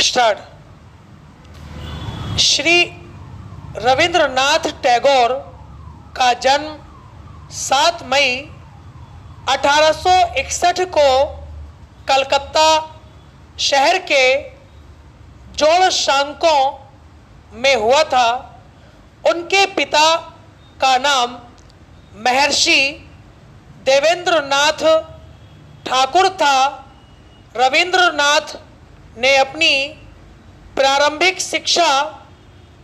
Start. Shri Rabindranath Tagore का जन्म 7 मई 1861 को कलकत्ता शहर के जोड़शंकों में हुआ था। उनके पिता का नाम महर्षि देवेंद्रनाथ ठाकुर था। रविंद्रनाथ ने अपनी प्रारंभिक शिक्षा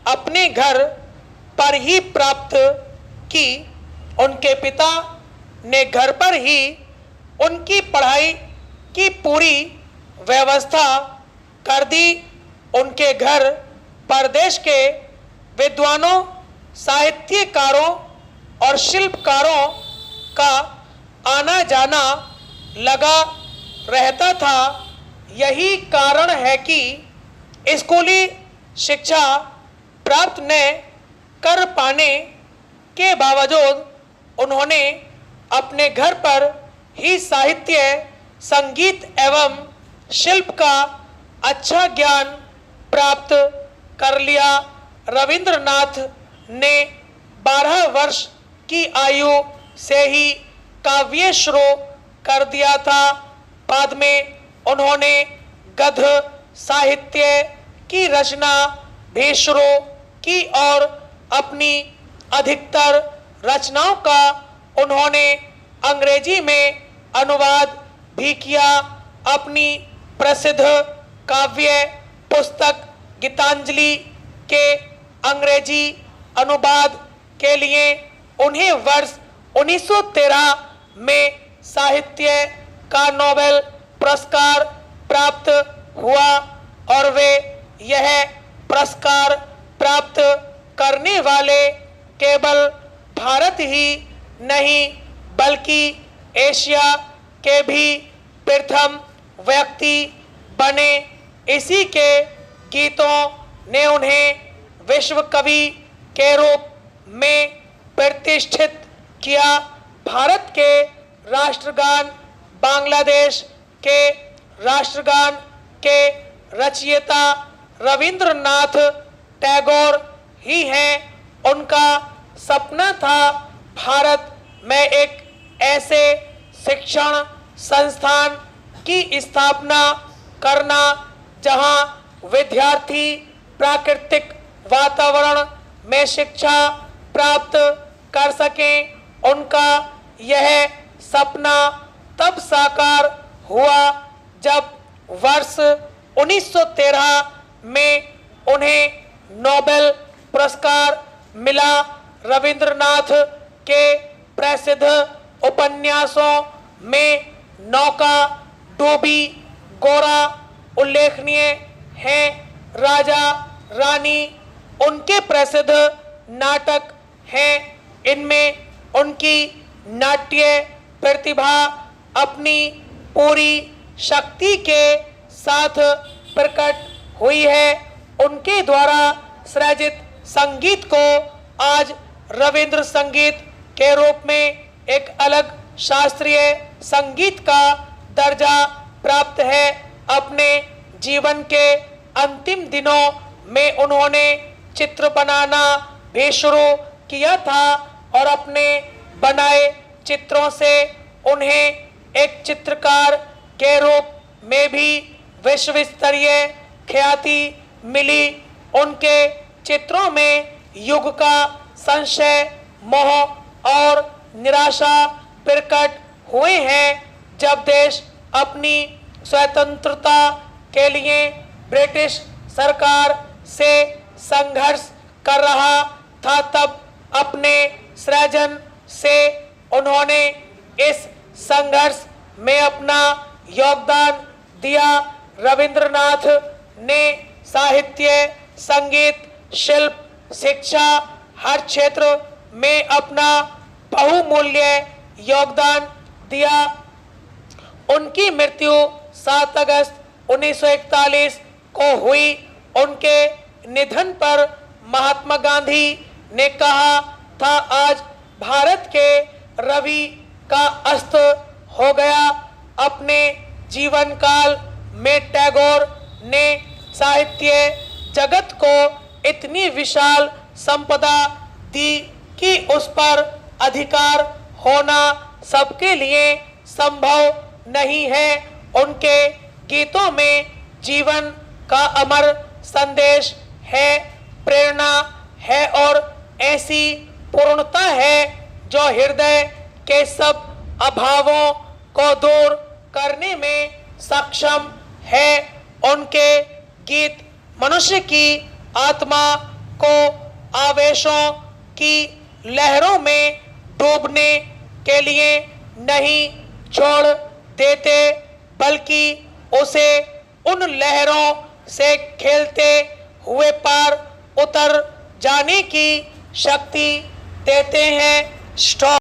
अपने घर पर ही प्राप्त की। उनके पिता ने घर पर ही उनकी पढ़ाई की पूरी व्यवस्था कर दी। उनके घर प्रदेश के विद्वानों, साहित्यकारों और शिल्पकारों का आना जाना लगा रहता था। यही कारण है कि स्कूली शिक्षा प्राप्त न कर पाने के बावजूद उन्होंने अपने घर पर ही साहित्य, संगीत एवं शिल्प का अच्छा ज्ञान प्राप्त कर लिया। रविंद्रनाथ ने 12 वर्ष की आयु से ही काव्य शुरू कर दिया था। बाद में उन्होंने गद्य साहित्य की रचना भी शुरू की और अपनी अधिकतर रचनाओं का उन्होंने अंग्रेजी में अनुवाद भी किया। अपनी प्रसिद्ध काव्य पुस्तक गीतांजलि के अंग्रेजी अनुवाद के लिए उन्हें वर्ष 1913 में साहित्य का नोबेल पुरस्कार प्राप्त हुआ और वे यह पुरस्कार प्राप्त करने वाले केवल भारत ही नहीं बल्कि एशिया के भी प्रथम व्यक्ति बने। इसी के गीतों ने उन्हें विश्व कवि के रूप में प्रतिष्ठित किया। भारत के राष्ट्रगान, बांग्लादेश के राष्ट्रगान के रचयिता रविंद्रनाथ टैगोर ही हैं। उनका सपना था भारत में एक ऐसे शिक्षण संस्थान की स्थापना करना जहां विद्यार्थी प्राकृतिक वातावरण में शिक्षा प्राप्त कर सकें। उनका यह सपना तब साकार हुआ जब वर्ष 1913 में उन्हें नोबेल पुरस्कार मिला। रविंद्रनाथ के प्रसिद्ध उपन्यासों में नौका डूबी, गोरा उल्लेखनीय हैं। राजा रानी उनके प्रसिद्ध नाटक हैं। इनमें उनकी नाट्य प्रतिभा अपनी पूरी शक्ति के साथ प्रकट हुई है। उनके द्वारा सृजित संगीत को आज रविंद्र संगीत के रूप में एक अलग शास्त्रीय संगीत का दर्जा प्राप्त है। अपने जीवन के अंतिम दिनों में उन्होंने चित्र बनाना भी शुरू किया था और अपने बनाए चित्रों से उन्हें एक चित्रकार के रूप में भी विश्व स्तरीय ख्याति मिली। उनके चित्रों में युग का संशय, मोह और निराशा प्रकट हुए हैं। जब देश अपनी स्वतंत्रता के लिए ब्रिटिश सरकार से संघर्ष कर रहा था तब अपने सृजन से उन्होंने इस संघर्ष में अपना योगदान दिया। रविंद्रनाथ ने साहित्य, संगीत, शिल्प, शिक्षा हर क्षेत्र में अपना बहुमूल्य योगदान दिया। उनकी मृत्यु 7 अगस्त 1941 को हुई। उनके निधन पर महात्मा गांधी ने कहा था, आज भारत के रवि का अस्त हो गया। अपने जीवन काल में टैगोर ने साहित्य जगत को इतनी विशाल संपदा दी कि उस पर अधिकार होना सबके लिए संभव नहीं है। उनके गीतों में जीवन का अमर संदेश है, प्रेरणा है और ऐसी पूर्णता है जो हृदय के सब अभावों को दूर करने में सक्षम है। उनके गीत मनुष्य की आत्मा को आवेशों की लहरों में डूबने के लिए नहीं छोड़ देते, बल्कि उसे उन लहरों से खेलते हुए पार उतर जाने की शक्ति देते हैं। स्टॉप।